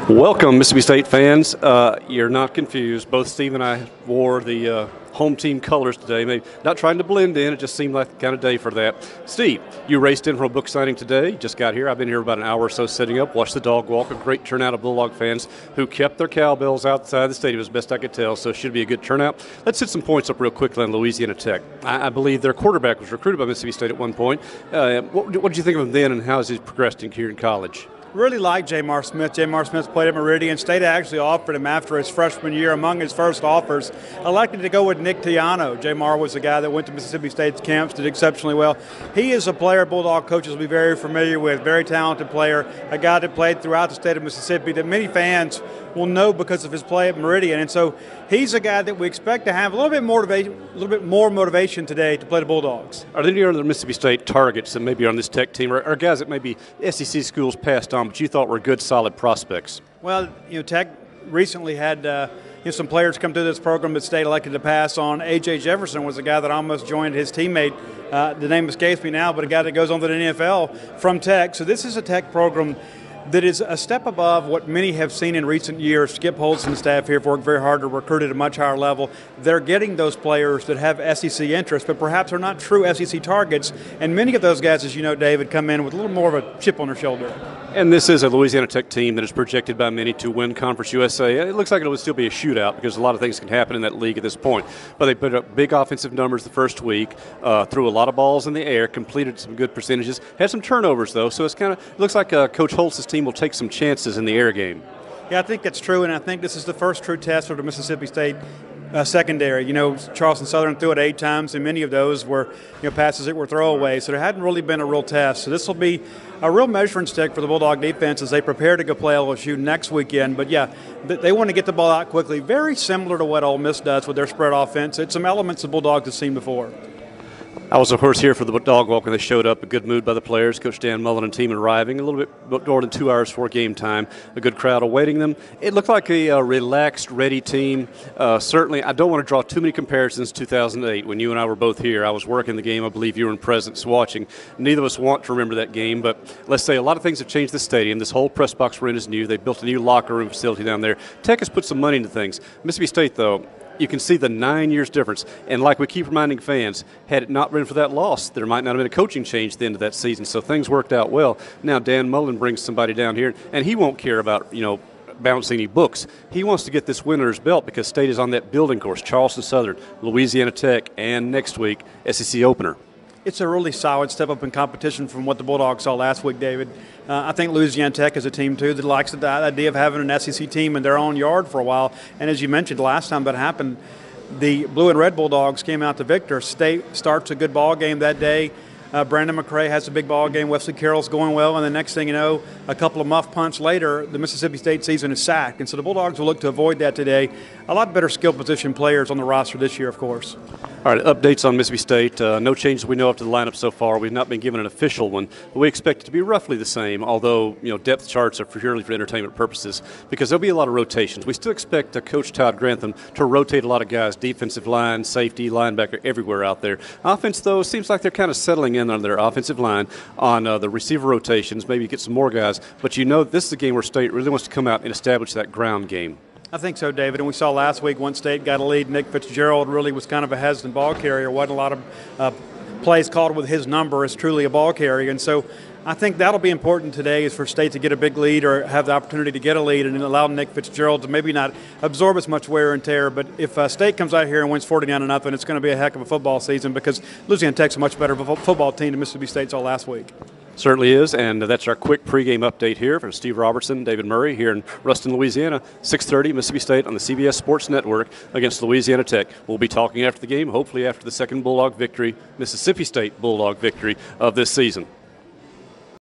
Welcome, Mississippi State fans. You're not confused. Both Steve and I wore the home team colors today. Maybe not trying to blend in. It just seemed like the kind of day for that. Steve, you raced in for a book signing today. Just got here. I've been here about an hour or so setting up. Watched the dog walk. A great turnout of Bulldog fans who kept their cowbells outside the stadium as best I could tell. So it should be a good turnout. Let's hit some points up real quickly on Louisiana Tech. I believe their quarterback was recruited by Mississippi State at one point. What did you think of him then, and how has he progressed here in college? Really like J.M.R. Smith. J.M.R. Smith played at Meridian. State actually offered him after his freshman year. Among his first offers, elected to go with Nick Tiano. J.M.R. was the guy that went to Mississippi State's camps, did exceptionally well. He is a player Bulldog coaches will be very familiar with, very talented player, a guy that played throughout the state of Mississippi that many fans will know because of his play at Meridian. And so he's a guy that we expect to have a little bit more motivation today to play the Bulldogs. Are there any other Mississippi State targets that maybe are on this Tech team, or guys that maybe SEC schools passed on, but you thought were good, solid prospects? Well, Tech recently had some players come through this program that State elected to pass on. A.J. Jefferson was a guy that almost joined his teammate. The name escapes me now, but a guy that goes on to the NFL from Tech. So this is a Tech program that is a step above what many have seen in recent years. Skip Holtz and staff here have worked very hard to recruit at a much higher level. They're getting those players that have SEC interest, but perhaps are not true SEC targets. And many of those guys, as you know, David, come in with a little more of a chip on their shoulder. And this is a Louisiana Tech team that is projected by many to win Conference USA. It looks like it will still be a shootout because a lot of things can happen in that league at this point. But they put up big offensive numbers the first week, threw a lot of balls in the air, completed some good percentages, had some turnovers though. So it looks like Coach Holtz's team will take some chances in the air game. Yeah, I think that's true, and I think this is the first true test for the Mississippi State secondary. Charleston Southern threw it 8 times, and many of those were passes that were throwaways. So there hadn't really been a real test. So this will be a real measuring stick for the Bulldog defense as they prepare to go play LSU next weekend. But yeah, they want to get the ball out quickly, very similar to what Ole Miss does with their spread offense. It's some elements the Bulldogs have seen before. I was, of course, here for the dog walk when they showed up. A good mood by the players. Coach Dan Mullen and team arriving a little bit more than 2 hours before game time. A good crowd awaiting them. It looked like a relaxed, ready team. Certainly, I don't want to draw too many comparisons to 2008 when you and I were both here. I was working the game. I believe you were in presence watching. Neither of us want to remember that game, but let's say a lot of things have changed the stadium. This whole press box we're in is new. They built a new locker room facility down there. Tech has put some money into things. Mississippi State, though, you can see the 9 years difference. And like we keep reminding fans, had it not been for that loss, there might not have been a coaching change at the end of that season. So things worked out well. Now Dan Mullen brings somebody down here, and he won't care about, bouncing any books. He wants to get this winner's belt because State is on that building course. Charleston Southern, Louisiana Tech, and next week, SEC opener. It's a really solid step up in competition from what the Bulldogs saw last week, David. I think Louisiana Tech is a team, too, that likes the idea of having an SEC team in their own yard for a while. And as you mentioned, last time that happened, the blue and red Bulldogs came out the victor. State starts a good ball game that day. Brandon McCray has a big ball game. Wesley Carroll's going well. And the next thing you know, a couple of muff punts later, the Mississippi State season is sacked. And so the Bulldogs will look to avoid that today. A lot better skill position players on the roster this year, of course. All right, updates on Mississippi State. No changes we know of to the lineup so far. We've not been given an official one, but we expect it to be roughly the same, although depth charts are purely for entertainment purposes because there'll be a lot of rotations. We still expect Coach Todd Grantham to rotate a lot of guys, defensive line, safety, linebacker, everywhere out there. Offense, though, seems like they're kind of settling in on their offensive line, on the receiver rotations, maybe get some more guys. But this is a game where State really wants to come out and establish that ground game. I think so, David. And we saw last week once State got a lead, Nick Fitzgerald really was kind of a hesitant ball carrier. Wasn't a lot of plays called with his number as truly a ball carrier. And so I think that'll be important today is for State to get a big lead or have the opportunity to get a lead and allow Nick Fitzgerald to maybe not absorb as much wear and tear. But if State comes out here and wins 49-0, it's going to be a heck of a football season because Louisiana Tech's a much better football team than Mississippi State saw last week. Certainly is, and that's our quick pregame update here from Steve Robertson, David Murray here in Ruston, Louisiana. 6:30 Mississippi State on the CBS Sports Network against Louisiana Tech. We'll be talking after the game, hopefully after the second Bulldog victory, Mississippi State Bulldog victory of this season.